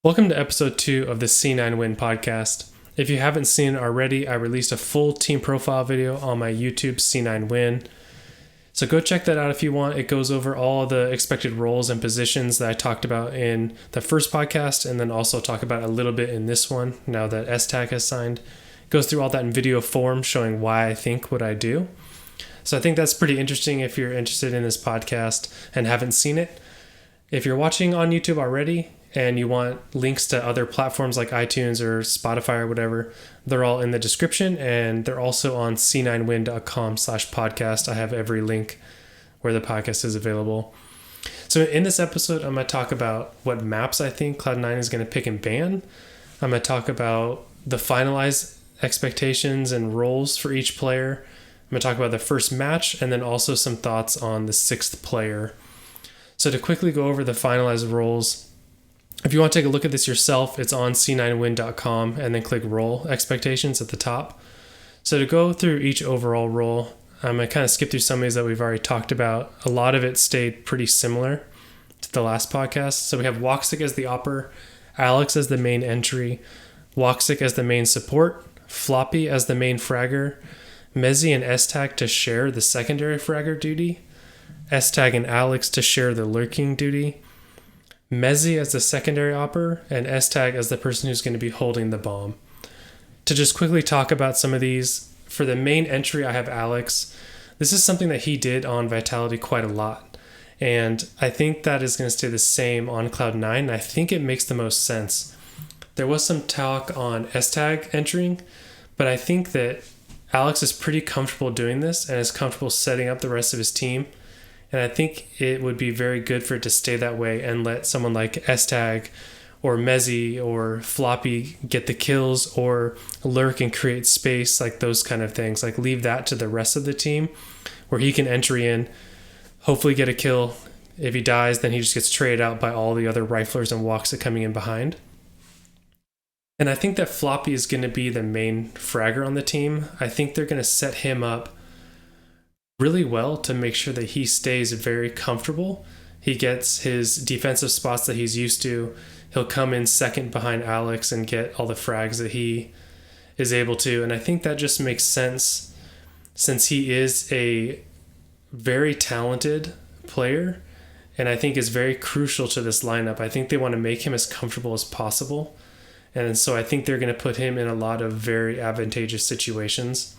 Welcome to episode 2 of the C9WIN Podcast. If you haven't seen it already, I released a full team profile video on my YouTube C9WIN. So go check that out if you want. It goes over all the expected roles and positions that I talked about in the first podcast, and then also talk about a little bit in this one now that es3tag has signed. It goes through all that in video form, showing why I think what I do. So I think that's pretty interesting if you're interested in this podcast and haven't seen it. If you're watching on YouTube already and you want links to other platforms like iTunes or Spotify or whatever, they're all in the description, and they're also on c9win.com/podcast. I have every link where the podcast is available. So in this episode, I'm going to talk about what maps I think Cloud9 is going to pick and ban. I'm going to talk about the finalized expectations and roles for each player. I'm going to talk about the first match, and then also some thoughts on the sixth player. So to quickly go over the finalized roles, if you want to take a look at this yourself, it's on c9win.com, and then click role expectations at the top. So to go through each overall role, I'm going to kind of skip through some of these that we've already talked about. A lot of it stayed pretty similar to the last podcast. So we have Woxic as the opper, Alex as the main entry, Woxic as the main support, Floppy as the main fragger, Mezzy and es3tag to share the secondary fragger duty, es3tag and Alex to share the lurking duty, Mezzy as the secondary opper, and es3tag as the person who's going to be holding the bomb. To just quickly talk about some of these, for the main entry, I have Alex. This is something that he did on Vitality quite a lot, and I think that is going to stay the same on Cloud9, and I think it makes the most sense. There was some talk on es3tag entering, but I think that Alex is pretty comfortable doing this and is comfortable setting up the rest of his team. And I think it would be very good for it to stay that way and let someone like es3tag or Mezzy or Floppy get the kills or lurk and create space, like those kind of things. Like leave that to the rest of the team where he can entry in, hopefully get a kill. If he dies, then he just gets traded out by all the other riflers and Woxic coming in behind. And I think that Floppy is going to be the main fragger on the team. I think they're going to set him up really well to make sure that he stays very comfortable. He gets his defensive spots that he's used to. He'll come in second behind Alex and get all the frags that he is able to. And I think that just makes sense since he is a very talented player and I think is very crucial to this lineup. I think they want to make him as comfortable as possible. And so I think they're going to put him in a lot of very advantageous situations.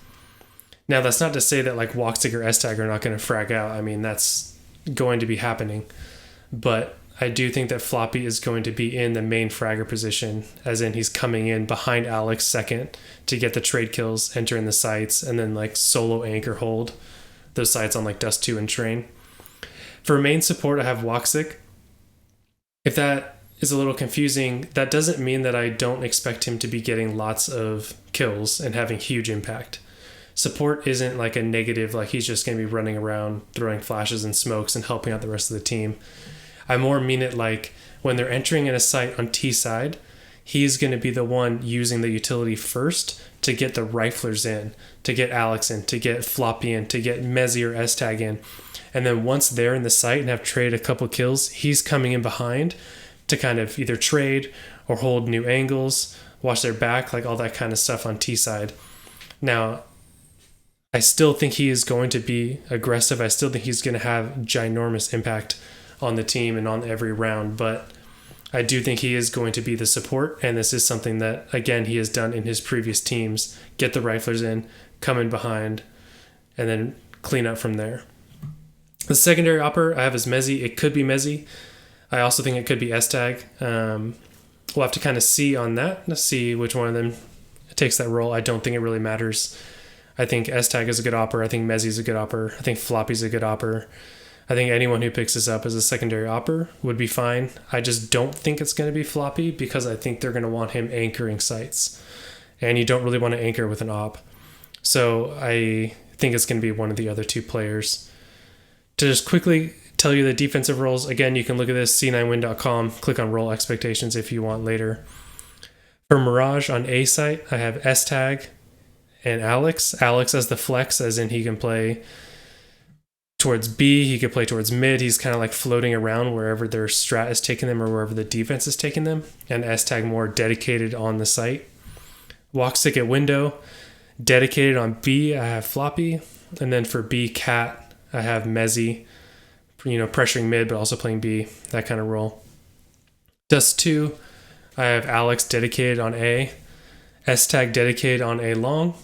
Now, that's not to say that like Woxic or es3tag are not going to frag out. I mean, that's going to be happening. But I do think that Floppy is going to be in the main fragger position, as in he's coming in behind Alex second to get the trade kills, enter in the sites, and then like solo anchor hold those sites on like Dust 2 and Train. For main support, I have Woxic. If that is a little confusing, that doesn't mean that I don't expect him to be getting lots of kills and having huge impact. Support isn't like a negative, like he's just going to be running around throwing flashes and smokes and helping out the rest of the team. I more mean it like when they're entering in a site on T side, he's going to be the one using the utility first to get the riflers in, to get Alex in, to get Floppy in, to get Mezzy or es3tag in. And then once they're in the site and have traded a couple kills, he's coming in behind to kind of either trade or hold new angles, watch their back, like all that kind of stuff on T side. Now, I still think he is going to be aggressive. I still think he's going to have ginormous impact on the team and on every round, but I do think he is going to be the support, and this is something that, again, he has done in his previous teams. Get the riflers in, come in behind, and then clean up from there. The secondary opper I have is Mezzy. It could be Mezzy. I also think it could be es3tag. We'll have to kind of see on that, let's see which one of them takes that role. I don't think it really matters. I think es3tag is a good opper. I think Mezzy is a good opper. I think Floppy's a good opper. I think anyone who picks this up as a secondary opper would be fine. I just don't think it's going to be Floppy because I think they're going to want him anchoring sites. And you don't really want to anchor with an op. So I think it's going to be one of the other two players. To just quickly tell you the defensive roles, again, you can look at this, c9win.com, click on role expectations if you want later. For Mirage on A site, I have es3tag and Alex. Alex as the flex, as in he can play towards B. He could play towards mid. He's kind of like floating around wherever their strat is taking them or wherever the defense is taking them. And es3tag more dedicated on the site. Walksick at window. Dedicated on B, I have Floppy. And then for B, Cat, I have Mezzy, pressuring mid, but also playing B, that kind of role. Dust 2, I have Alex dedicated on A. es3tag dedicated on A long.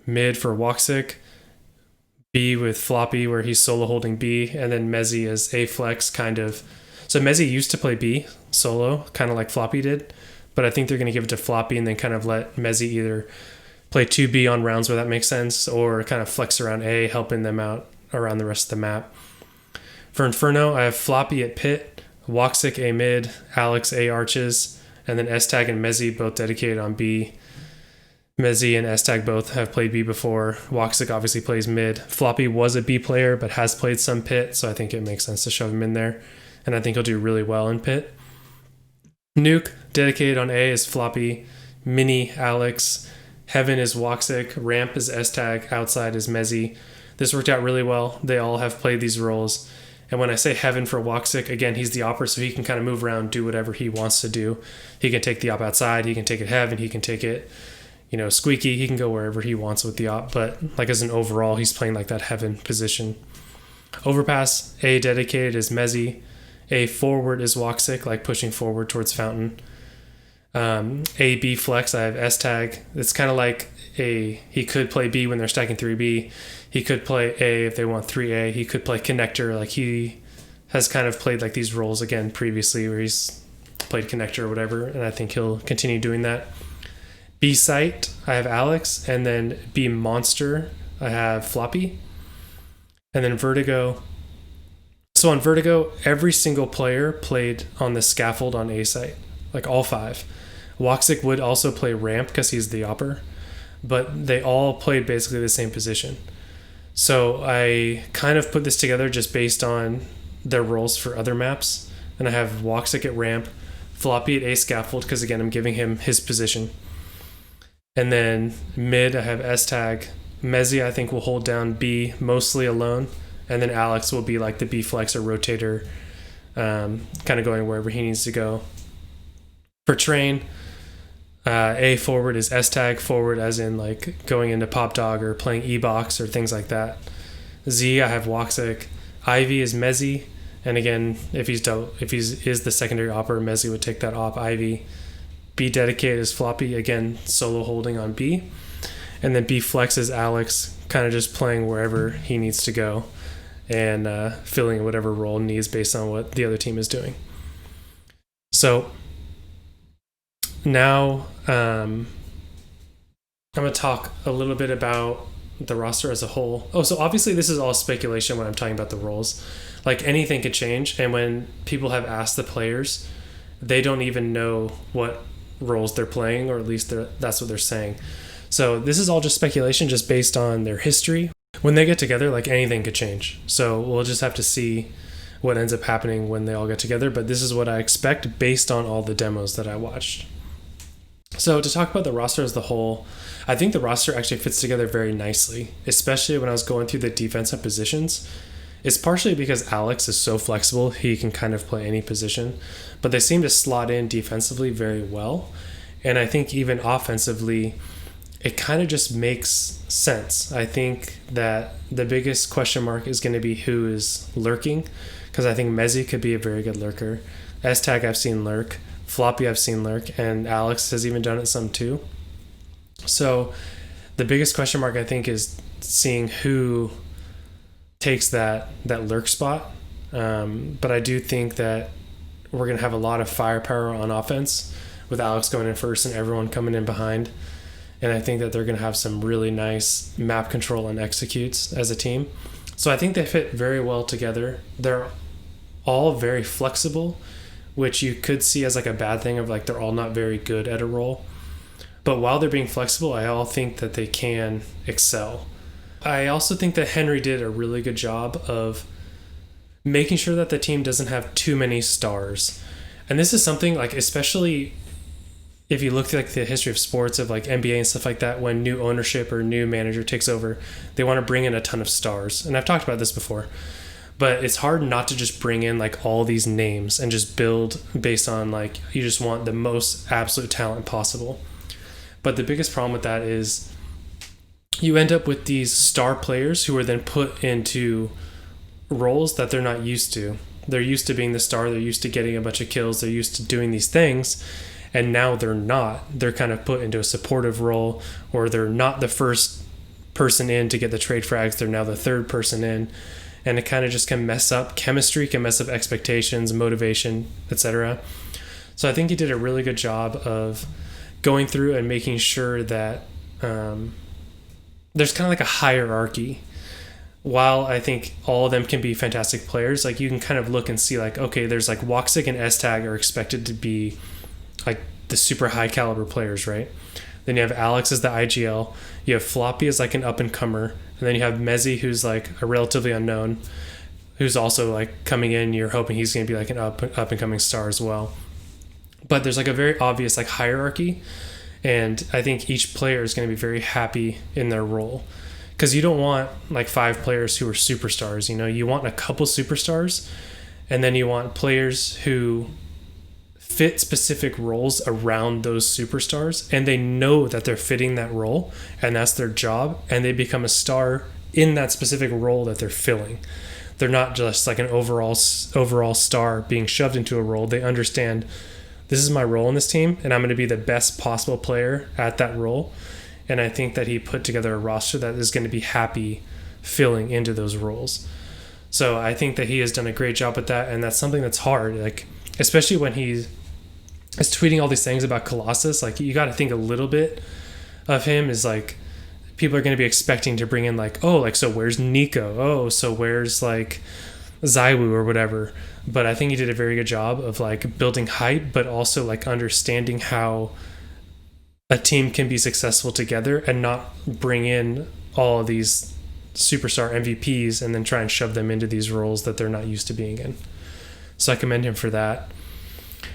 Mid for Walksick. B with Floppy, where he's solo holding B. And then Mezzy as A flex, kind of. So Mezzy used to play B solo, kind of like Floppy did. But I think they're going to give it to Floppy and then kind of let Mezzy either play 2B on rounds where that makes sense, or kind of flex around A, helping them out around the rest of the map. For Inferno, I have Floppy at pit, Walksick A mid, Alex A arches, and then es3tag and Mezzy both dedicated on B. Mezzy and es3tag both have played B before. Walksick obviously plays mid. Floppy was a B player, but has played some pit, so I think it makes sense to shove him in there. And I think he'll do really well in pit. Nuke, dedicated on A, is Floppy. Mini, Alex. Heaven is Walksick. Ramp is es3tag. Outside is Mezzy. This worked out really well. They all have played these roles. And when I say Heaven for Walksick, again, he's the opper, so he can kind of move around, do whatever he wants to do. He can take the op outside. He can take it Heaven. He can take it, squeaky. He can go wherever he wants with the op. But like as an overall, he's playing like that Heaven position. Overpass, A dedicated is Mezzy. A forward is Walksick, like pushing forward towards Fountain. A B flex, I have es3tag. It's kind of like he could play B when they're stacking 3B. He could play A if they want 3A. He could play connector, like he has kind of played like these roles again previously where he's played connector or whatever, and I think he'll continue doing that. B site, I have Alex, and then B monster, I have Floppy. And then Vertigo. So on Vertigo, every single player played on the scaffold on A site, like all 5. Walksick would also play ramp because he's the opper, but they all played basically the same position. So I kind of put this together just based on their roles for other maps. And I have Walksick at ramp, Floppy at A scaffold, because again, I'm giving him his position. And then mid, I have es3tag. Mezzy, I think, will hold down B mostly alone. And then Alex will be like the B flex or rotator, kind of going wherever he needs to go. For train, A forward is es3tag, forward as in like going into pop dog or playing e-box or things like that. Z, I have Walksick. Ivy is Mezzy, and again, if he's the secondary opper, Mezzy would take that op. Ivy. B dedicated is Floppy, again solo holding on B, and then B flex is Alex, kind of just playing wherever he needs to go and filling whatever role needs based on what the other team is doing. So now I'm going to talk a little bit about the roster as a whole. Oh, so obviously this is all speculation when I'm talking about the roles. Like anything could change, and when people have asked the players, they don't even know what roles they're playing, or at least that's what they're saying. So this is all just speculation, just based on their history. When they get together, like anything could change. So we'll just have to see what ends up happening when they all get together. But this is what I expect based on all the demos that I watched. So to talk about the roster as a whole, I think the roster actually fits together very nicely, especially when I was going through the defensive positions. It's partially because Alex is so flexible, he can kind of play any position, but they seem to slot in defensively very well. And I think even offensively, it kind of just makes sense. I think that the biggest question mark is going to be who is lurking, because I think Mezzy could be a very good lurker. es3tag I've seen lurk. Floppy I've seen lurk, and Alex has even done it some too. So the biggest question mark, I think, is seeing who takes that lurk spot. But I do think that we're going to have a lot of firepower on offense with Alex going in first and everyone coming in behind. And I think that they're going to have some really nice map control and executes as a team. So I think they fit very well together. They're all very flexible, which you could see as like a bad thing of like they're all not very good at a role. But while they're being flexible, I all think that they can excel. I also think that Henry did a really good job of making sure that the team doesn't have too many stars. And this is something like, especially if you look at like the history of sports of like NBA and stuff like that, when new ownership or new manager takes over, they want to bring in a ton of stars. And I've talked about this before, but it's hard not to just bring in like all these names and just build based on like, you just want the most absolute talent possible. But the biggest problem with that is you end up with these star players who are then put into roles that they're not used to. They're used to being the star. They're used to getting a bunch of kills. They're used to doing these things. And now they're not. They're kind of put into a supportive role, or they're not the first person in to get the trade frags. They're now the third person in. And it kind of just can mess up chemistry, can mess up expectations, motivation, etc. So I think he did a really good job of going through and making sure that there's kind of like a hierarchy. While I think all of them can be fantastic players, like you can kind of look and see like, okay, there's like Woxic and es3tag are expected to be like the super high caliber players, right? Then you have Alex as the IGL, you have Floppy as like an up and comer, and then you have Mezzy, who's like a relatively unknown, who's also like coming in. You're hoping he's going to be like an up and coming star as well. But there's like a very obvious like hierarchy, and I think each player is going to be very happy in their role. Because you don't want like 5 players who are superstars, you know, you want a couple superstars, and then you want players who fit specific roles around those superstars, and they know that they're fitting that role and that's their job, and they become a star in that specific role that they're filling. They're not just like an overall star being shoved into a role. They understand, this is my role in this team, and I'm going to be the best possible player at that role. And I think that he put together a roster that is going to be happy filling into those roles. So I think that he has done a great job with that. And that's something that's hard, like, especially when he is tweeting all these things about Colossus. Like, you got to think a little bit of him is like, people are going to be expecting to bring in like, oh, like, so where's Nico? Oh, so where's like Zywoo or whatever. But I think he did a very good job of like building hype, but also like understanding how a team can be successful together and not bring in all of these superstar MVPs and then try and shove them into these roles that they're not used to being in. So I commend him for that.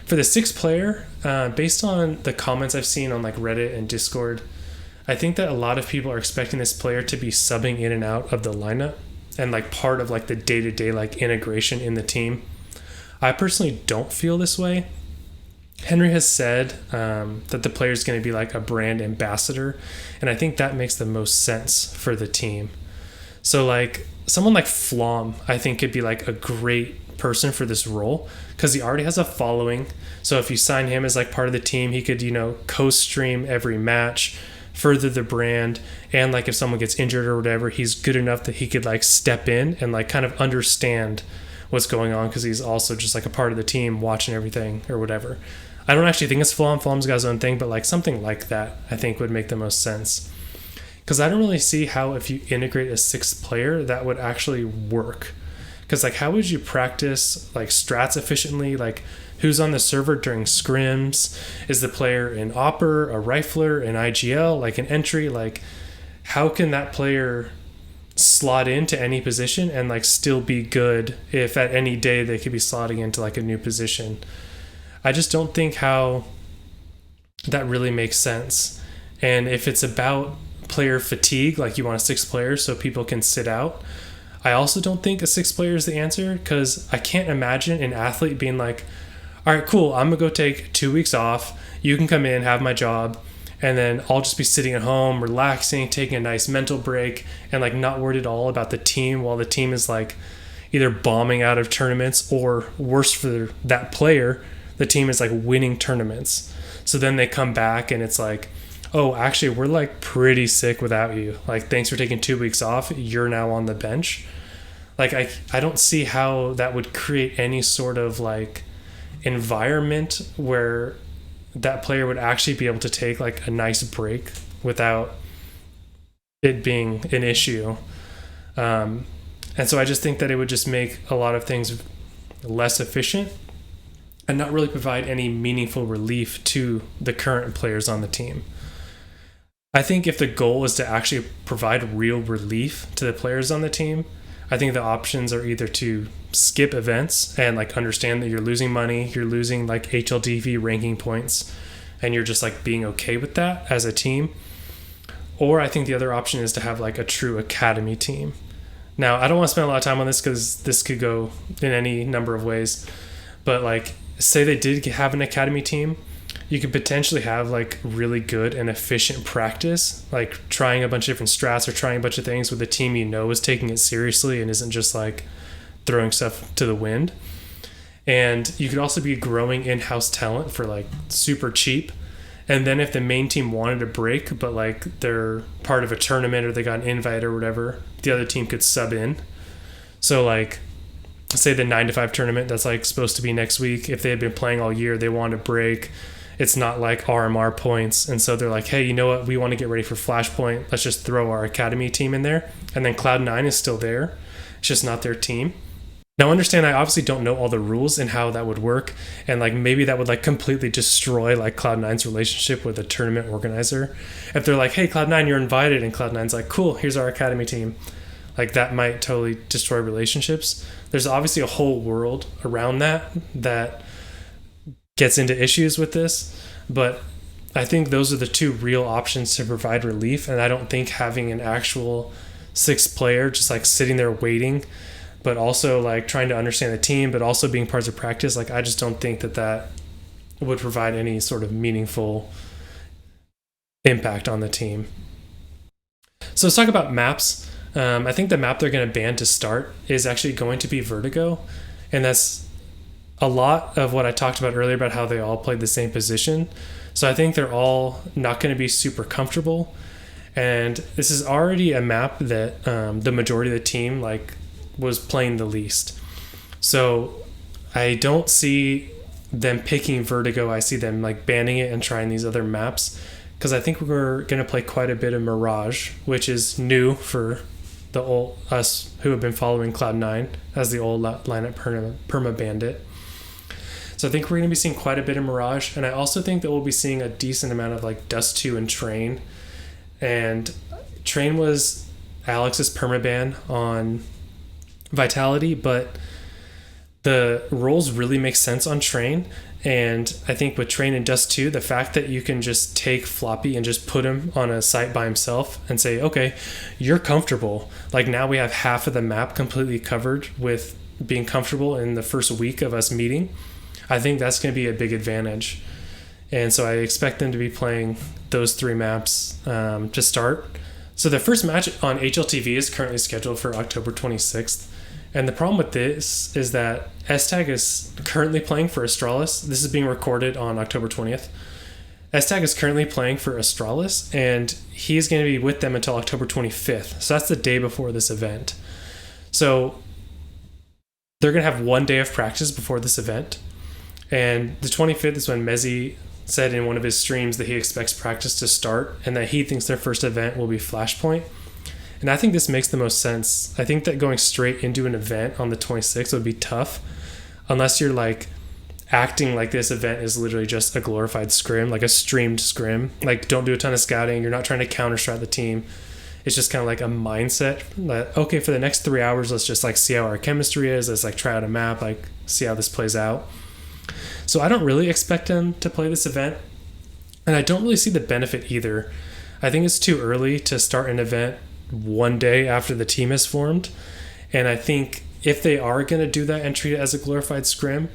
For the 6th player, based on the comments I've seen on like Reddit and Discord, I think that a lot of people are expecting this player to be subbing in and out of the lineup and like part of like the day-to-day like integration in the team. I personally don't feel this way. Henry has said that the player is going to be like a brand ambassador, and I think that makes the most sense for the team. So like someone like Flom, I think could be like a great person for this role because he already has a following. So if you sign him as like part of the team, he could, you know, co-stream every match, further the brand, and like if someone gets injured or whatever, he's good enough that he could like step in and like kind of understand what's going on because he's also just like a part of the team watching everything or whatever. I don't actually think it's Flom. Flom's got his own thing, but like something like that I think would make the most sense. Because I don't really see how if you integrate a 6th player that would actually work. Because like how would you practice like strats efficiently? Like who's on the server during scrims? Is the player an opper, a rifler, an IGL, like an entry? Like how can that player slot into any position and like still be good if at any day they could be slotting into like a new position? I just don't think how that really makes sense. And if it's about player fatigue, like you want a 6th player so people can sit out, I also don't think a 6th player is the answer because I can't imagine an athlete being like, all right, cool, I'm going to go take 2 weeks off. You can come in, have my job, and then I'll just be sitting at home, relaxing, taking a nice mental break, and like not worried at all about the team while the team is like either bombing out of tournaments or worse for that player, the team is like winning tournaments. So then they come back and it's like, oh, actually, we're like pretty sick without you. Like, thanks for taking 2 weeks off. You're now on the bench. Like, I don't see how that would create any sort of like environment where that player would actually be able to take like a nice break without it being an issue. And so I just think that it would just make a lot of things less efficient and not really provide any meaningful relief to the current players on the team. I think if the goal is to actually provide real relief to the players on the team, I think the options are either to skip events and like understand that you're losing money, you're losing like HLTV ranking points, and you're just like being okay with that as a team. Or I think the other option is to have like a true academy team. Now, I don't want to spend a lot of time on this because this could go in any number of ways, but like say they did have an academy team, you could potentially have like really good and efficient practice, like trying a bunch of different strats or trying a bunch of things with a team you know is taking it seriously and isn't just like throwing stuff to the wind. And you could also be growing in-house talent for like super cheap. And then if the main team wanted a break, but like they're part of a tournament or they got an invite or whatever, the other team could sub in. So like say the 9-to-5 tournament that's like supposed to be next week, if they had been playing all year, they want a break. It's not like RMR points. And so they're like, hey, you know what? We want to get ready for Flashpoint. Let's just throw our academy team in there. And then Cloud9 is still there. It's just not their team. Now understand, I obviously don't know all the rules and how that would work. And like maybe that would like completely destroy like Cloud9's relationship with a tournament organizer. If they're like, hey, Cloud9, you're invited. And Cloud9's like, cool, here's our academy team. Like that might totally destroy relationships. There's obviously a whole world around that gets into issues with this. But I think those are the two real options to provide relief. And I don't think having an actual 6th player just like sitting there waiting, but also like trying to understand the team, but also being parts of practice. Like, I just don't think that would provide any sort of meaningful impact on the team. So let's talk about maps. I think the map they're going to ban to start is actually going to be Vertigo. And that's a lot of what I talked about earlier about how they all played the same position. So I think they're all not going to be super comfortable. And this is already a map that the majority of the team like was playing the least. So I don't see them picking Vertigo. I see them like banning it and trying these other maps, because I think we're going to play quite a bit of Mirage, which is new for the old us who have been following Cloud9 as the old lineup Perma Bandit. So I think we're going to be seeing quite a bit of Mirage, and I also think that we'll be seeing a decent amount of like Dust 2 and Train. And Train was Alex's permaban on Vitality, but the roles really make sense on Train. And I think with Train and Dust 2, the fact that you can just take Floppy and just put him on a site by himself and say, okay, you're comfortable. Like now we have half of the map completely covered with being comfortable in the first week of us meeting. I think that's going to be a big advantage. And so I expect them to be playing those 3 maps to start. So the first match on HLTV is currently scheduled for October 26th. And the problem with this is that es3tag is currently playing for Astralis. This is being recorded on October 20th. es3tag is currently playing for Astralis, and he is going to be with them until October 25th. So that's the day before this event. So they're going to have 1 day of practice before this event. And the 25th is when Mezzi said in one of his streams that he expects practice to start and that he thinks their first event will be Flashpoint. And I think this makes the most sense. I think that going straight into an event on the 26th would be tough unless you're like acting like this event is literally just a glorified scrim, like a streamed scrim. Like, don't do a ton of scouting. You're not trying to counter-strat the team. It's just kind of like a mindset that, okay, for the next 3 hours, let's just like see how our chemistry is. Let's like try out a map, like see how this plays out. So I don't really expect them to play this event. And I don't really see the benefit either. I think it's too early to start an event 1 day after the team is formed. And I think if they are going to do that and treat it as a glorified scrim,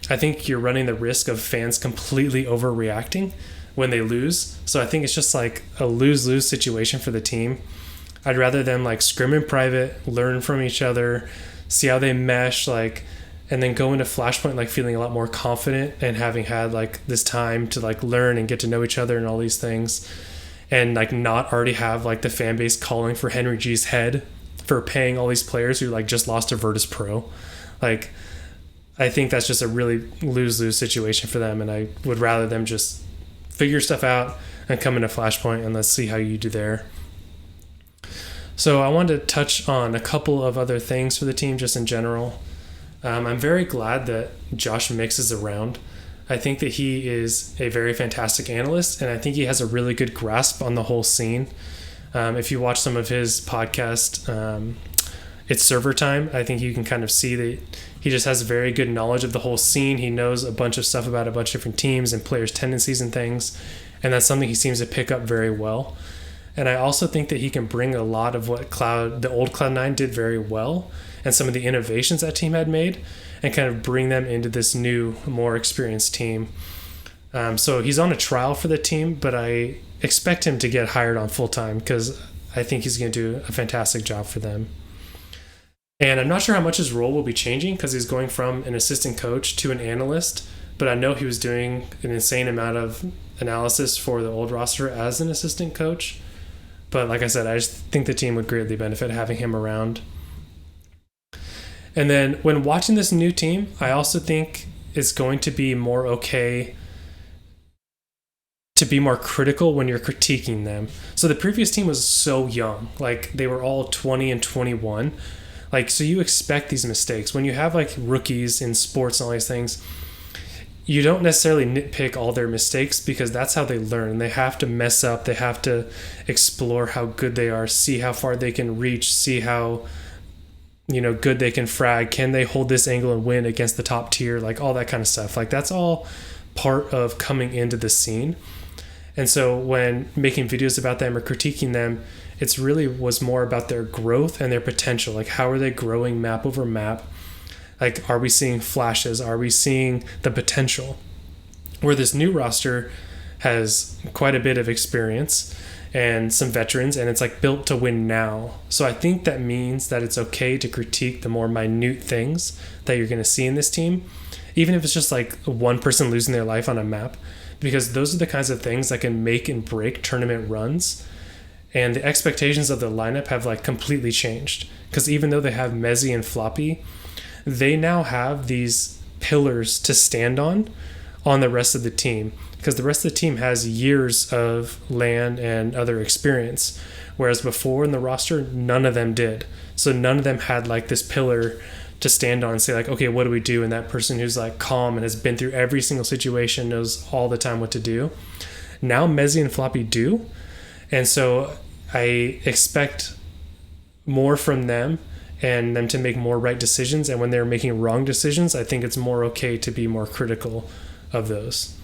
I think you're running the risk of fans completely overreacting when they lose. So I think it's just like a lose-lose situation for the team. I'd rather them like scrim in private, learn from each other, see how they mesh, like, and then go into Flashpoint like feeling a lot more confident and having had like this time to like learn and get to know each other and all these things. And like not already have like the fan base calling for Henry G's head for paying all these players who like just lost to Virtus Pro. Like, I think that's just a really lose-lose situation for them. And I would rather them just figure stuff out and come into Flashpoint and let's see how you do there. So I wanted to touch on a couple of other things for the team just in general. I'm very glad that Josh Mix is around. I think that he is a very fantastic analyst, and I think he has a really good grasp on the whole scene. If you watch some of his podcast, it's server time. I think you can kind of see that he just has very good knowledge of the whole scene. He knows a bunch of stuff about a bunch of different teams and players' tendencies and things. And that's something he seems to pick up very well. And I also think that he can bring a lot of what the old Cloud9 did very well, and some of the innovations that team had made, and kind of bring them into this new, more experienced team. So he's on a trial for the team, but I expect him to get hired on full time because I think he's going to do a fantastic job for them. And I'm not sure how much his role will be changing because he's going from an assistant coach to an analyst, but I know he was doing an insane amount of analysis for the old roster as an assistant coach. But like I said, I just think the team would greatly benefit having him around. And then when watching this new team, I also think it's going to be more okay to be more critical when you're critiquing them. So the previous team was so young. Like, they were all 20 and 21. Like, so you expect these mistakes. When you have like rookies in sports and all these things, you don't necessarily nitpick all their mistakes because that's how they learn. They have to mess up. They have to explore how good they are, see how far they can reach, see how, good they can frag. Can they hold this angle and win against the top tier? Like, all that kind of stuff. Like, that's all part of coming into the scene. And so when making videos about them or critiquing them, it's really was more about their growth and their potential. Like, how are they growing map over map? Like, are we seeing flashes? Are we seeing the potential? Where this new roster has quite a bit of experience and some veterans, and it's like built to win now. So I think that means that it's okay to critique the more minute things that you're going to see in this team, even if it's just like one person losing their life on a map, because those are the kinds of things that can make and break tournament runs. And the expectations of the lineup have like completely changed, because even though they have Mezzi and Floppy, they now have these pillars to stand on the rest of the team, because the rest of the team has years of LAN and other experience, whereas before in the roster, none of them did. So none of them had like this pillar to stand on and say like, okay, what do we do? And that person who's like calm and has been through every single situation, knows all the time what to do. Now Mezzi and Floppy do. And so I expect more from them and them to make more right decisions. And when they're making wrong decisions, I think it's more okay to be more critical of those.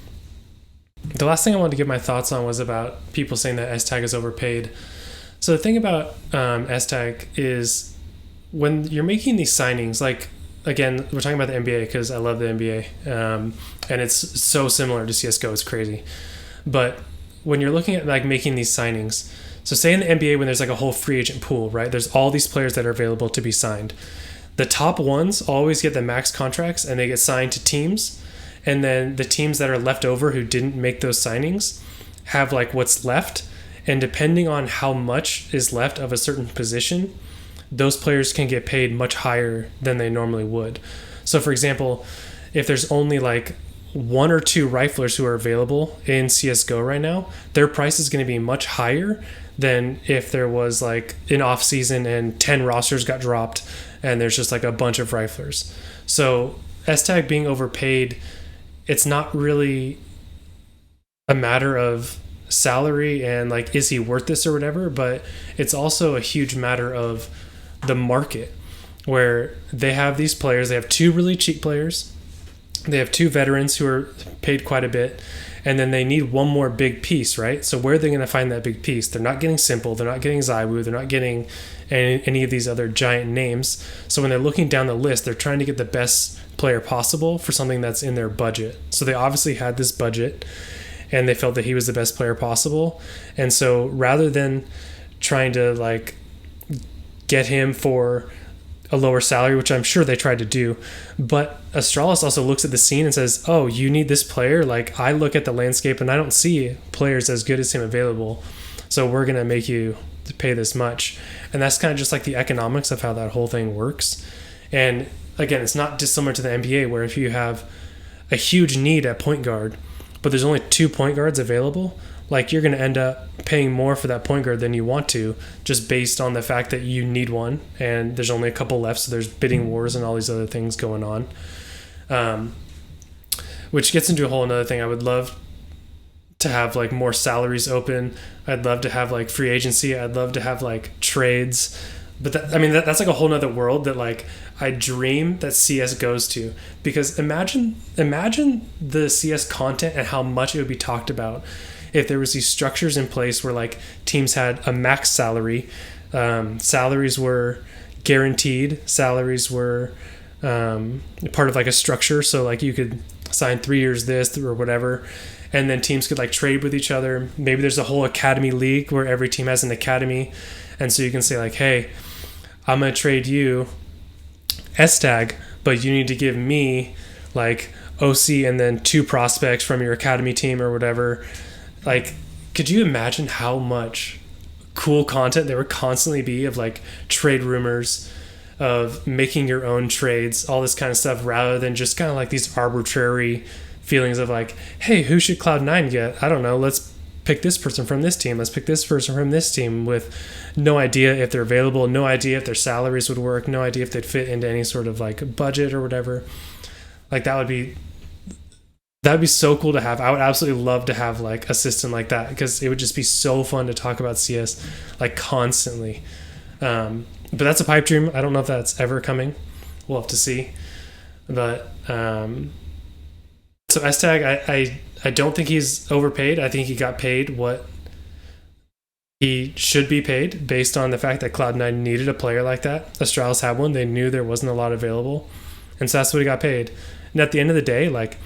The last thing I wanted to give my thoughts on was about people saying that es3tag is overpaid. So the thing about es3tag is when you're making these signings, like, again, we're talking about the NBA because I love the NBA, and it's so similar to CSGO, it's crazy. But when you're looking at like making these signings, so say in the NBA when there's like a whole free agent pool, right? There's all these players that are available to be signed. The top ones always get the max contracts and they get signed to teams. And then the teams that are left over who didn't make those signings have like what's left. And depending on how much is left of a certain position, those players can get paid much higher than they normally would. So for example, if there's only like one or two riflers who are available in CSGO right now, their price is going to be much higher than if there was like an off season and 10 rosters got dropped and there's just like a bunch of riflers. So es3tag being overpaid, it's not really a matter of salary and like, is he worth this or whatever, but it's also a huge matter of the market where they have these players. They have two really cheap players. They have two veterans who are paid quite a bit, and then they need one more big piece, right? So where are they going to find that big piece? They're not getting Simple. They're not getting ZywOo. They're not getting any of these other giant names. So when they're looking down the list, they're trying to get the best player possible for something that's in their budget. So they obviously had this budget, and they felt that he was the best player possible. And so rather than trying to like get him for a lower salary, which I'm sure they tried to do, but Astralis also looks at the scene and says, oh, you need this player? Like, I look at the landscape and I don't see players as good as him available, so we're going to make you pay this much. And that's kind of just like the economics of how that whole thing works. And again, it's not dissimilar to the NBA, where if you have a huge need at point guard, but there's only 2 point guards available, like, you're going to end up paying more for that point guard than you want to, just based on the fact that you need one and there's only a couple left, so there's bidding wars and all these other things going on, which gets into a whole another thing. I would love to have like more salaries open. I'd love to have like free agency. I'd love to have like trades. But that's like a whole nother world that like I dream that CS goes to, because imagine the CS content and how much it would be talked about if there was these structures in place where like teams had a max salary, salaries were guaranteed, salaries were part of like a structure, so like you could sign 3 years this or whatever, and then teams could like trade with each other. Maybe there's a whole academy league where every team has an academy, and so you can say like, hey, I'm gonna trade you es3tag, but you need to give me like OC and then 2 prospects from your academy team or whatever. Like, could you imagine how much cool content there would constantly be of like trade rumors, of making your own trades, all this kind of stuff, rather than just kind of like these arbitrary feelings of like, hey, who should Cloud9 get? I don't know. Let's pick this person from this team. Let's pick this person from this team, with no idea if they're available, no idea if their salaries would work, no idea if they'd fit into any sort of like budget or whatever. Like that would be so cool to have. I would absolutely love to have like a system like that, because it would just be so fun to talk about CS like constantly. But that's a pipe dream. I don't know if that's ever coming. We'll have to see. But so es3tag, I don't think he's overpaid. I think he got paid what he should be paid based on the fact that Cloud9 needed a player like that. Astralis had one. They knew there wasn't a lot available, and so that's what he got paid. And at the end of the day, like,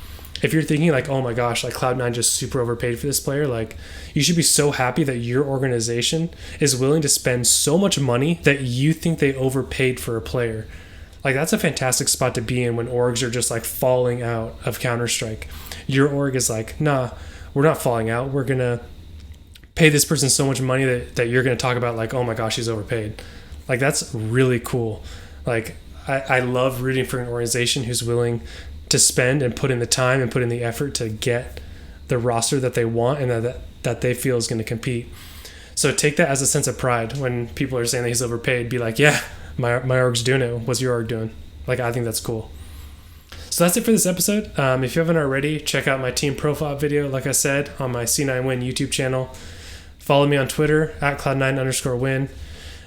if you're thinking like, oh my gosh, like Cloud9 just super overpaid for this player, like you should be so happy that your organization is willing to spend so much money that you think they overpaid for a player. Like that's a fantastic spot to be in when orgs are just like falling out of Counter-Strike. Your org is like, nah, we're not falling out. We're going to pay this person so much money that you're going to talk about like, oh my gosh, he's overpaid. Like that's really cool. Like I love rooting for an organization who's willing to spend and put in the time and put in the effort to get the roster that they want and that they feel is going to compete. So take that as a sense of pride when people are saying that he's overpaid. Be like, yeah, my org's doing it. What's your org doing? Like, I think that's cool. So that's it for this episode. If you haven't already, check out my team profile video, like I said, on my C9WIN YouTube channel. Follow me on Twitter at Cloud9_win.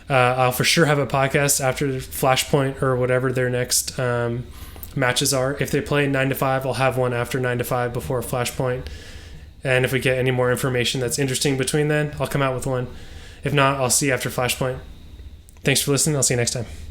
I'll for sure have a podcast after Flashpoint or whatever their next matches are. If they play 9 to 5, I'll have one after 9 to 5 before Flashpoint. And if we get any more information that's interesting between then, I'll come out with one. If not, I'll see you after Flashpoint. Thanks for listening. I'll see you next time.